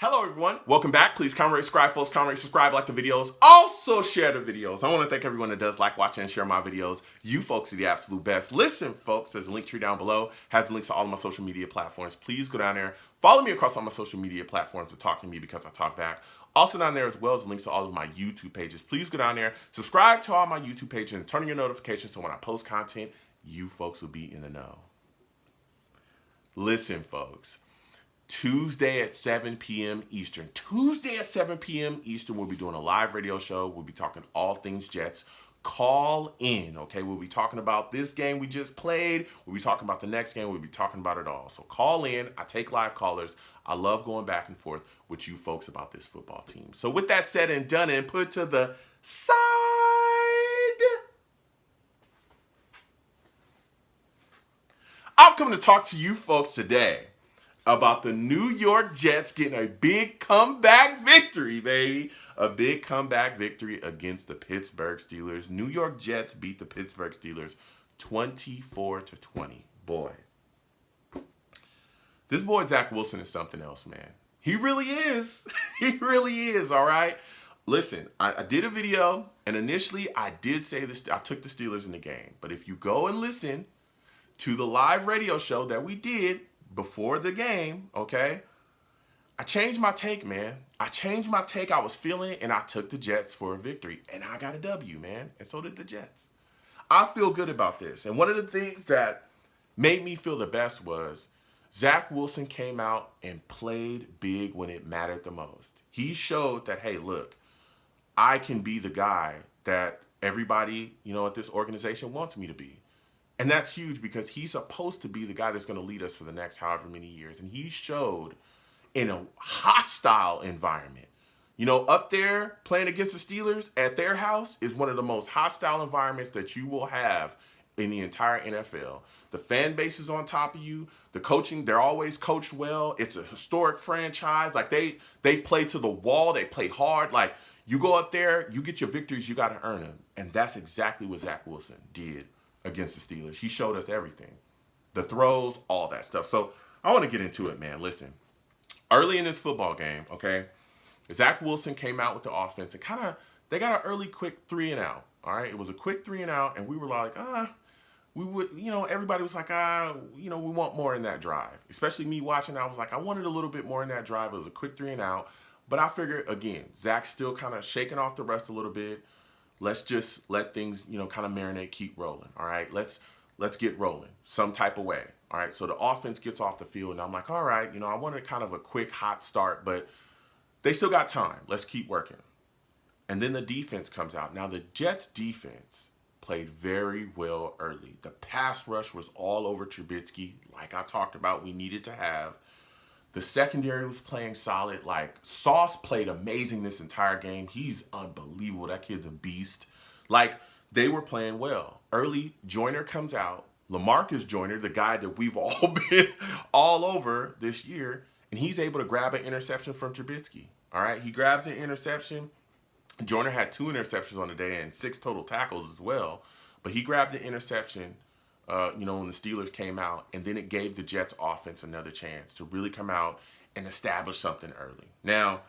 Hello everyone, welcome back. Please comment, rate, subscribe, folks. Comment, rate, subscribe, like the videos. Also share the videos. I want to thank everyone that does like, watch, and share my videos. You folks are the absolute best. Listen, folks, there's a link tree down below. Has links to all of my social media platforms. Please go down there. Follow me across all my social media platforms to talk to me because I talk back. Also down there as well as links to all of my YouTube pages. Please go down there, subscribe to all my YouTube pages, and turn on your notifications so when I post content, you folks will be in the know. Listen, folks. Tuesday at 7 p.m. Eastern. Tuesday at 7 p.m. Eastern, we'll be doing a live radio show. We'll be talking all things Jets. Call in, okay? We'll be talking about this game we just played. We'll be talking about the next game. We'll be talking about it all. So call in. I take live callers. I love going back and forth with you folks about this football team. So with that said and done and put to the side, I've come to talk to you folks today about the New York Jets getting a big comeback victory, baby. A big comeback victory against the Pittsburgh Steelers. New York Jets beat the Pittsburgh Steelers 24-20. Boy. This boy Zach Wilson is something else, man. He really is. He really is, all right? Listen, I did a video, and initially I did say this. I took the Steelers in the game. But if you go and listen to the live radio show that we did before the game, okay, I changed my take, man. I changed my take. I was feeling it, and I took the Jets for a victory. And I got a W, man. And so did the Jets. I feel good about this. And one of the things that made me feel the best was Zach Wilson came out and played big when it mattered the most. He showed that, hey, look, I can be the guy that everybody, at this organization wants me to be. And that's huge because he's supposed to be the guy that's going to lead us for the next however many years. And he showed in a hostile environment. Up there playing against the Steelers at their house is one of the most hostile environments that you will have in the entire NFL. The fan base is on top of you. The coaching, they're always coached well. It's a historic franchise. Like they play to the wall. They play hard. Like you go up there, you get your victories, you got to earn them. And that's exactly what Zach Wilson did against the Steelers. He showed us everything. The throws, all that stuff. So I want to get into it, man. Listen, early in this football game, okay, Zach Wilson came out with the offense and they got an early quick 3 and out. All right. It was a quick 3 and out. And we were like, we would, everybody was like, we want more in that drive. Especially me watching. I was like, I wanted a little bit more in that drive. It was a quick 3 and out. But I figured, again, Zach's still kind of shaking off the rust a little bit. Let's just let things, kind of marinate, keep rolling. All right, let's get rolling some type of way. All right, so the offense gets off the field, and I'm like, all right, I wanted kind of a quick, hot start, but they still got time. Let's keep working. And then the defense comes out. Now, the Jets' defense played very well early. The pass rush was all over Trubisky, like I talked about we needed to have. The secondary was playing solid. Like, Sauce played amazing this entire game. He's unbelievable. That kid's a beast. Like, they were playing well. Early, Joyner comes out. LaMarcus Joyner, the guy that we've all been all over this year, and he's able to grab an interception from Trubisky. All right? He grabs an interception. Joyner had 2 interceptions on the day and 6 total tackles as well. But he grabbed the interception when the Steelers came out, and then it gave the Jets offense another chance to really come out and establish something early. Now,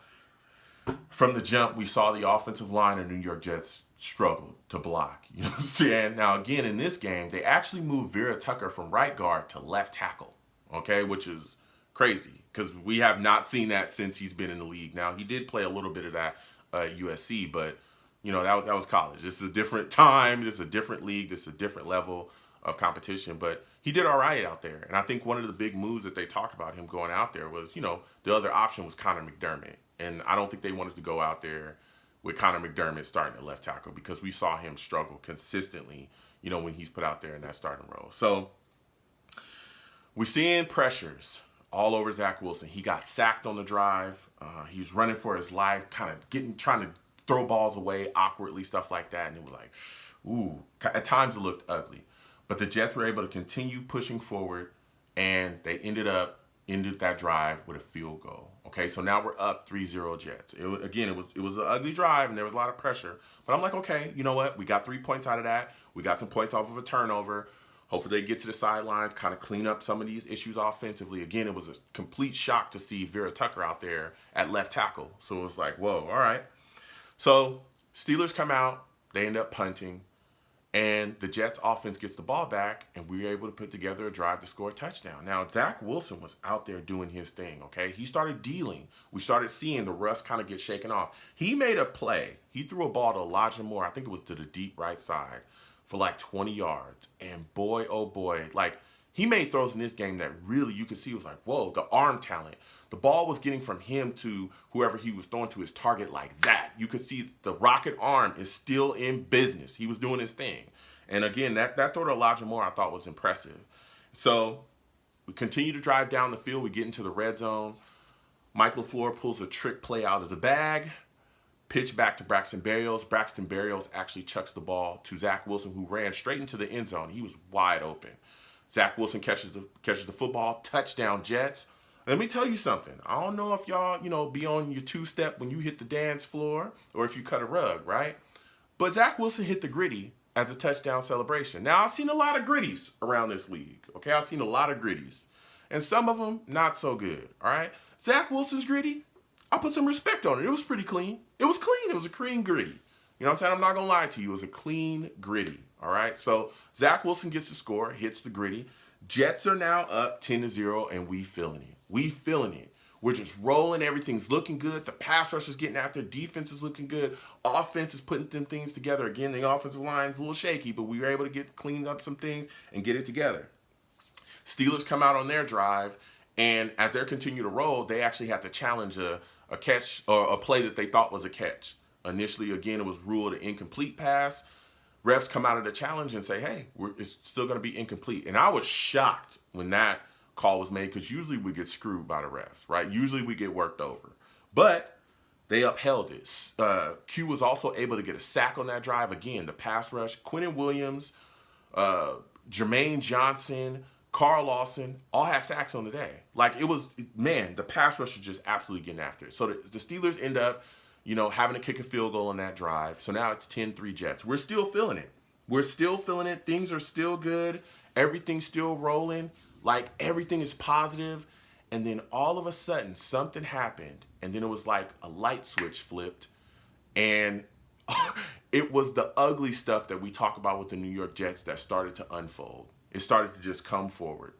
from the jump, we saw the offensive line of New York Jets struggle to block. You know what I'm saying? Now, again, in this game, they actually moved Vera Tucker from right guard to left tackle, okay, which is crazy because we have not seen that since he's been in the league. Now, he did play a little bit of that at USC, but, that was college. This is a different time. This is a different league. This is a different level of competition, but he did all right out there. And I think one of the big moves that they talked about him going out there was, the other option was Connor McDermott. And I don't think they wanted to go out there with Connor McDermott starting at left tackle because we saw him struggle consistently, when he's put out there in that starting role. So we're seeing pressures all over Zach Wilson. He got sacked on the drive. He's running for his life, trying to throw balls away awkwardly, stuff like that. And it was like, ooh, at times it looked ugly. But the Jets were able to continue pushing forward, and they ended that drive with a field goal. Okay, so now we're up 3-0 Jets. It was an ugly drive, and there was a lot of pressure. But I'm like, okay, you know what? We got 3 points out of that. We got some points off of a turnover. Hopefully they get to the sidelines, kind of clean up some of these issues offensively. Again, it was a complete shock to see Vera Tucker out there at left tackle. So it was like, whoa, all right. So Steelers come out, they end up punting, and the Jets offense gets the ball back, and we were able to put together a drive to score a touchdown. Now, Zach Wilson was out there doing his thing, okay? He started dealing. We started seeing the rust kind of get shaken off. He made a play. He threw a ball to Elijah Moore. I think it was to the deep right side for like 20 yards. And boy, oh boy, like he made throws in this game that really you could see was like, whoa, the arm talent. The ball was getting from him to whoever he was throwing to his target like that. You could see the rocket arm is still in business. He was doing his thing. And again, that throw to Elijah Moore I thought was impressive. So we continue to drive down the field. We get into the red zone. Mike LaFleur pulls a trick play out of the bag. Pitch back to Braxton Berrios. Braxton Berrios actually chucks the ball to Zach Wilson, who ran straight into the end zone. He was wide open. Zach Wilson catches the football. Touchdown, Jets. Let me tell you something. I don't know if y'all, be on your two-step when you hit the dance floor or if you cut a rug, right? But Zach Wilson hit the gritty as a touchdown celebration. Now, I've seen a lot of gritties around this league, okay? I've seen a lot of gritties. And some of them, not so good, all right? Zach Wilson's gritty, I put some respect on it. It was pretty clean. It was clean. It was a clean gritty. You know what I'm saying? I'm not going to lie to you. It was a clean gritty, all right? So Zach Wilson gets the score, hits the gritty. Jets are now up 10-0, and we feeling it. We feeling it. We're just rolling. Everything's looking good. The pass rush is getting after. Defense is looking good. Offense is putting them things together. Again, the offensive line is a little shaky, but we were able to get clean up some things and get it together. Steelers come out on their drive, and as they're continuing to roll, they actually have to challenge a catch or a play that they thought was a catch. Initially, again, it was ruled an incomplete pass. Refs come out of the challenge and say, hey, it's still going to be incomplete. And I was shocked when that call was made because usually we get screwed by the refs, right? Usually we get worked over. But they upheld it. Q was also able to get a sack on that drive. Again, the pass rush. Quinnen Williams, Jermaine Johnson, Carl Lawson all had sacks on the day. Like it was, man, the pass rush was just absolutely getting after it. So the Steelers end up, having to kick a field goal on that drive. So now it's 10-3 Jets. We're still feeling it. We're still feeling it. Things are still good. Everything's still rolling. Like everything is positive. And then all of a sudden something happened. And then it was like a light switch flipped. And it was the ugly stuff that we talk about with the New York Jets that started to unfold. It started to just come forward.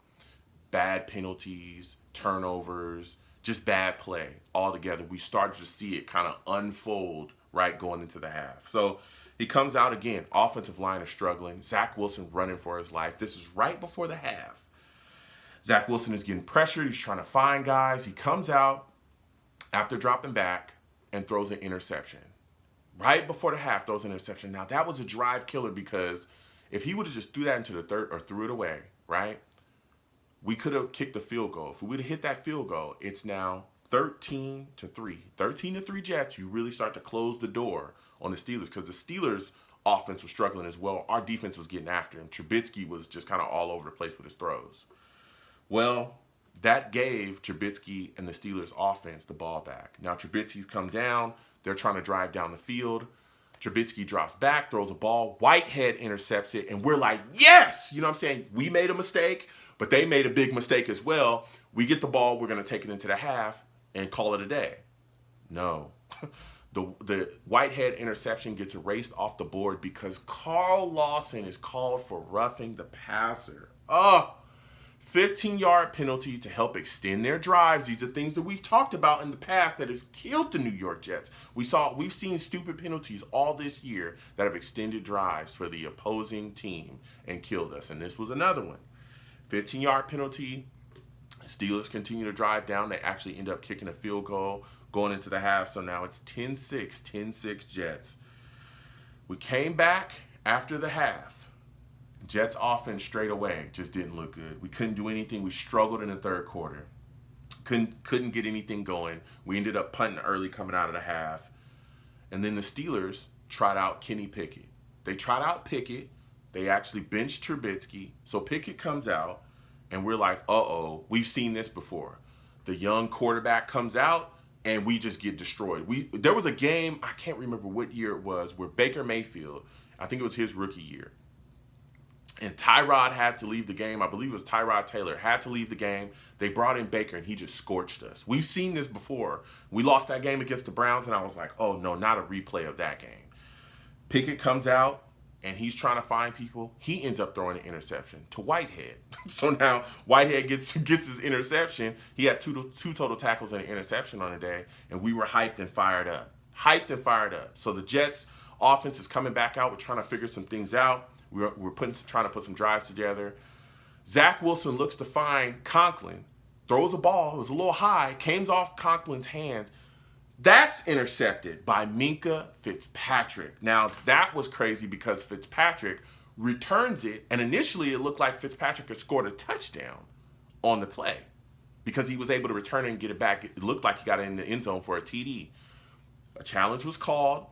Bad penalties, turnovers, just bad play altogether. We started to see it kind of unfold, right, going into the half. So he comes out again. Offensive line is struggling. Zach Wilson running for his life. This is right before the half. Zach Wilson is getting pressured. He's trying to find guys. He comes out after dropping back and throws an interception. Right before the half, throws an interception. Now, that was a drive killer because if he would have just threw that into the third or threw it away, right, we could have kicked the field goal. If we would have hit that field goal, it's now 13-3. 13-3 Jets. You really start to close the door on the Steelers because the Steelers' offense was struggling as well. Our defense was getting after him. Trubisky was just kind of all over the place with his throws. Well, that gave Trubisky and the Steelers' offense the ball back. Now Trubisky's come down. They're trying to drive down the field. Trubisky drops back, throws a ball. Whitehead intercepts it, and we're like, yes! You know what I'm saying? We made a mistake, but they made a big mistake as well. We get the ball. We're going to take it into the half and call it a day. No. The Whitehead interception gets erased off the board because Carl Lawson is called for roughing the passer. 15-yard penalty to help extend their drives. These are things that we've talked about in the past that has killed the New York Jets. We've seen stupid penalties all this year that have extended drives for the opposing team and killed us. And this was another one. 15-yard penalty. Steelers continue to drive down. They actually end up kicking a field goal going into the half. So now it's 10-6 Jets. We came back after the half. Jets offense straight away just didn't look good. We couldn't do anything. We struggled in the third quarter. Couldn't get anything going. We ended up punting early coming out of the half. And then the Steelers tried out Kenny Pickett. They tried out Pickett. They actually benched Trubisky. So Pickett comes out, and we're like, uh-oh, we've seen this before. The young quarterback comes out, and we just get destroyed. There was a game, I can't remember what year it was, where Baker Mayfield, I think it was his rookie year, And Tyrod had to leave the game. I believe it was Tyrod Taylor had to leave the game. They brought in Baker, and he just scorched us. We've seen this before. We lost that game against the Browns, and I was like, oh, no, not a replay of that game. Pickett comes out, and he's trying to find people. He ends up throwing an interception to Whitehead. So now Whitehead gets his interception. He had two total tackles and an interception on the day, and we were hyped and fired up. So the Jets offense is coming back out. We're trying to figure some things out. We're trying to put some drives together. Zach Wilson looks to find Conklin, throws a ball. It was a little high, came off Conklin's hands. That's intercepted by Minkah Fitzpatrick. Now, that was crazy because Fitzpatrick returns it, and initially it looked like Fitzpatrick had scored a touchdown on the play because he was able to return it and get it back. It looked like he got it in the end zone for a TD. A challenge was called.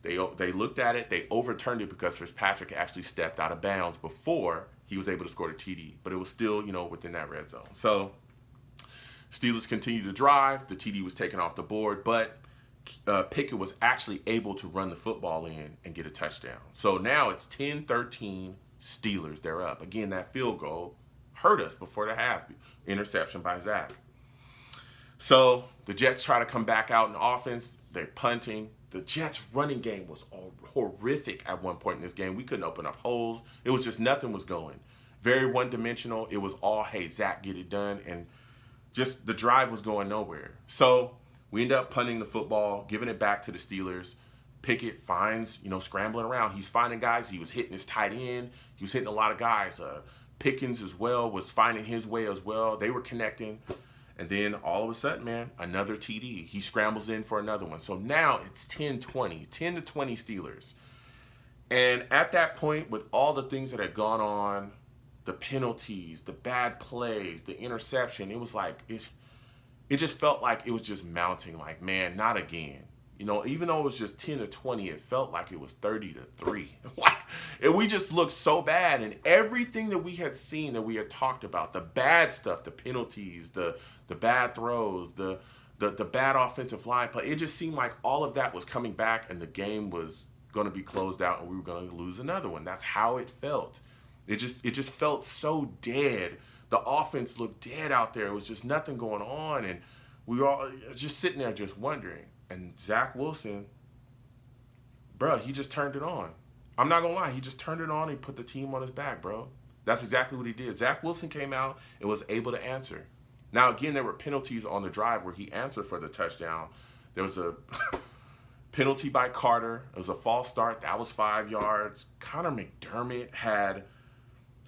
They looked at it. They overturned it because Fitzpatrick actually stepped out of bounds before he was able to score the TD. But it was still, within that red zone. So Steelers continued to drive. The TD was taken off the board. But Pickett was actually able to run the football in and get a touchdown. So now it's 10-13 Steelers. They're up. Again, that field goal hurt us before the half. Interception by Zach. So the Jets try to come back out in the offense. They're punting. The Jets' running game was horrific at one point in this game. We couldn't open up holes. It was just nothing was going. Very one-dimensional. It was all, hey, Zach, get it done. And just the drive was going nowhere. So we end up punting the football, giving it back to the Steelers. Pickett finds, scrambling around. He's finding guys. He was hitting his tight end. He was hitting a lot of guys. Pickens as well was finding his way as well. They were connecting. And then all of a sudden, man, another TD. He scrambles in for another one. So now it's 10-20, 10-20 Steelers. And at that point, with all the things that had gone on, the penalties, the bad plays, the interception, it was like, it just felt like it was just mounting. Like, man, not again. Even though it was just 10-20, it felt like it was 30-3. And we just looked so bad. And everything that we had seen, that we had talked about, the bad stuff, the penalties, the bad throws, the bad offensive line play, it just seemed like all of that was coming back and the game was going to be closed out and we were going to lose another one. That's how it felt. It just felt so dead. The offense looked dead out there. It was just nothing going on. And we were all just sitting there just wondering. And Zach Wilson, bro, he just turned it on. I'm not going to lie. He just turned it on. He put the team on his back, bro. That's exactly what he did. Zach Wilson came out and was able to answer. Now, again, there were penalties on the drive where he answered for the touchdown. There was a penalty by Carter. It was a false start. That was 5 yards. Connor McDermott had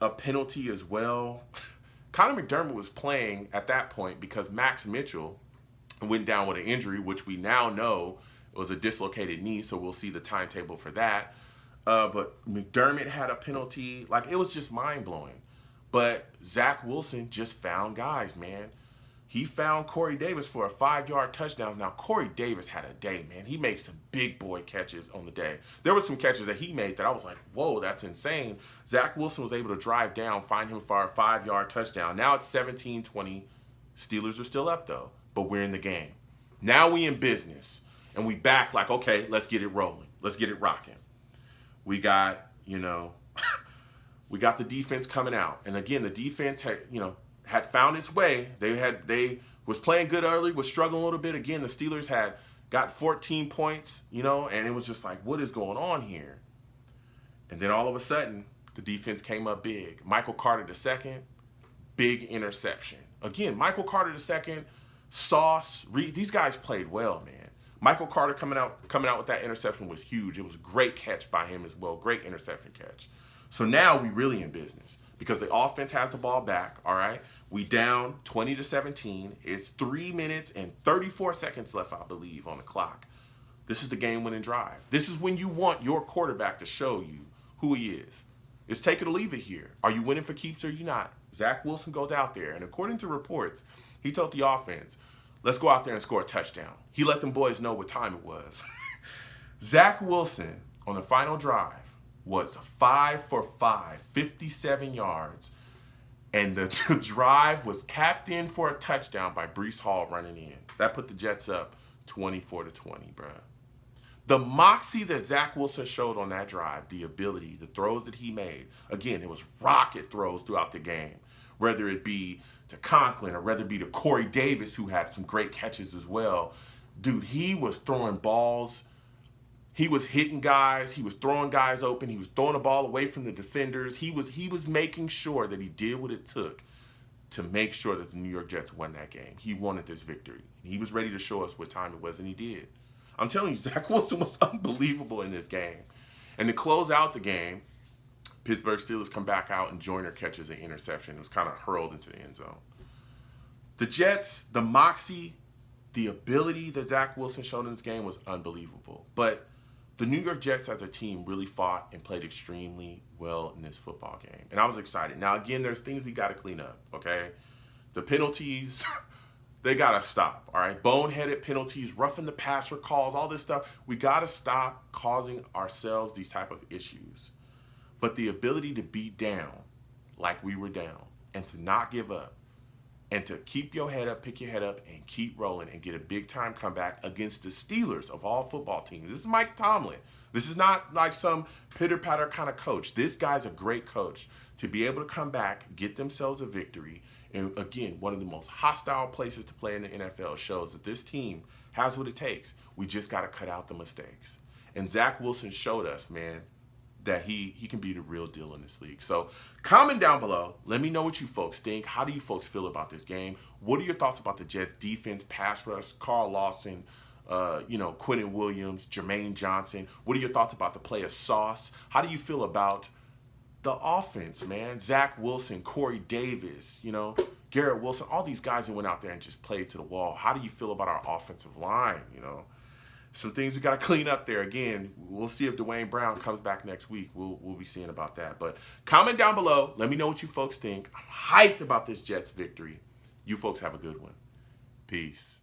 a penalty as well. Connor McDermott was playing at that point because Max Mitchell went down with an injury, which we now know was a dislocated knee, so we'll see the timetable for that. But McDermott had a penalty. Like, it was just mind-blowing. But Zach Wilson just found guys, man. He found Corey Davis for a 5-yard touchdown. Now, Corey Davis had a day, man. He made some big boy catches on the day. There were some catches that he made that I was like, whoa, that's insane. Zach Wilson was able to drive down, find him for a 5-yard touchdown. Now it's 17-20. Steelers are still up, though, but we're in the game. Now we in business, and we back like, okay, let's get it rolling. Let's get it rocking. We got, we got the defense coming out. And again, the defense had found its way. They was playing good early, was struggling a little bit. Again, the Steelers had got 14 points, and it was just like, what is going on here? And then all of a sudden, the defense came up big. Michael Carter II, big interception. Again, Michael Carter II, Sauce, Reed, these guys played well, man. Michael Carter coming out with that interception was huge. It was a great catch by him as well. Great interception catch. So now we really in business because the offense has the ball back, all right? We down 20-17. It's 3 minutes and 34 seconds left, I believe, on the clock. This is the game-winning drive. This is when you want your quarterback to show you who he is. It's take it or leave it here. Are you winning for keeps or are you not? Zach Wilson goes out there, and according to reports, he told the offense, let's go out there and score a touchdown. He let them boys know what time it was. Zach Wilson, on the final drive, was 5 for 5, 57 yards. And the drive was capped in for a touchdown by Breece Hall running in. That put the Jets up 24-20, bro. The moxie that Zach Wilson showed on that drive, the ability, the throws that he made, again, it was rocket throws throughout the game, whether it be to Conklin or whether it be to Corey Davis, who had some great catches as well. Dude, he was throwing balls. He was hitting guys. He was throwing guys open. He was throwing the ball away from the defenders. He was making sure that he did what it took to make sure that the New York Jets won that game. He wanted this victory. He was ready to show us what time it was, and he did. I'm telling you, Zach Wilson was unbelievable in this game. And to close out the game, Pittsburgh Steelers come back out and Joyner catches an interception. It was kind of hurled into the end zone. The Jets, the moxie, the ability that Zach Wilson showed in this game was unbelievable. But the New York Jets as a team really fought and played extremely well in this football game. And I was excited. Now, again, there's things we got to clean up, okay? The penalties, they got to stop, all right? Boneheaded penalties, roughing the passer calls, all this stuff. We got to stop causing ourselves these type of issues. But the ability to be down like we were down and to not give up and to keep your head up, pick your head up, and keep rolling and get a big-time comeback against the Steelers of all football teams. This is Mike Tomlin. This is not like some pitter-patter kind of coach. This guy's a great coach. To be able to come back, get themselves a victory, and again, one of the most hostile places to play in the NFL shows that this team has what it takes. We just got to cut out the mistakes. And Zach Wilson showed us, man, that he can be the real deal in this league. So comment down below. Let me know what you folks think. How do you folks feel about this game? What are your thoughts about the Jets defense, pass rush, Carl Lawson, Quentin Williams, Jermaine Johnson? What are your thoughts about the play of Sauce? How do you feel about the offense, man? Zach Wilson, Corey Davis, Garrett Wilson, all these guys who went out there and just played to the wall. How do you feel about our offensive line, Some things we got to clean up there. Again, we'll see if Dwayne Brown comes back next week. We'll be seeing about that. But comment down below. Let me know what you folks think. I'm hyped about this Jets victory. You folks have a good one. Peace.